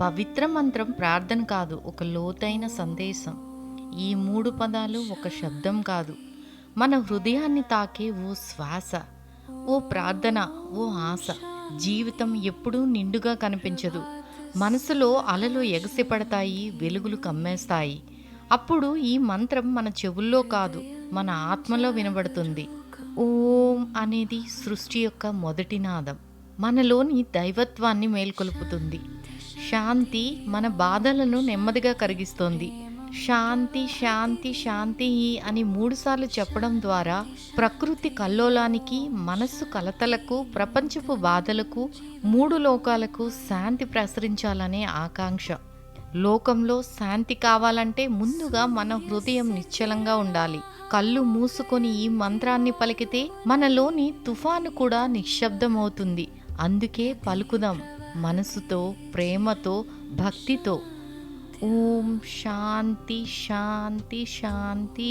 పవిత్ర మంత్రం ప్రార్థన కాదు, ఒక లోతైన సందేశం. ఈ 3 పదాలు ఒక శబ్దం కాదు, మన హృదయాన్ని తాకే ఓ శ్వాస, ఓ ప్రార్థన, ఓ ఆశ. జీవితం ఎప్పుడూ నిండుగా కనిపించదు. మనసులో అలలు ఎగసిపడతాయి, వెలుగులు కమ్మేస్తాయి. అప్పుడు ఈ మంత్రం మన చెవుల్లో కాదు, మన ఆత్మలో వినబడుతుంది. ఓం అనేది సృష్టి యొక్క మొదటి నాదం. మనలోని దైవత్వాన్ని మేల్కొలుపుతుంది. శాంతి మన బాధలను నెమ్మదిగా కరిగిస్తోంది. శాంతి శాంతి శాంతి అని 3 సార్లు చెప్పడం ద్వారా ప్రకృతి కల్లోలానికి, మనస్సు కలతలకు, ప్రపంచపు బాధలకు, 3 లోకాలకు శాంతి ప్రసరించాలనే ఆకాంక్ష. లోకంలో శాంతి కావాలంటే ముందుగా మన హృదయం నిశ్చలంగా ఉండాలి. కళ్ళు మూసుకొని ఈ మంత్రాన్ని పలికితే మనలోని తుఫాను కూడా నిశ్శబ్దమవుతుంది. అందుకే పలుకుదాం మనసుతో, ప్రేమతో, భక్తితో. ఓం శాంతి శాంతి శాంతి.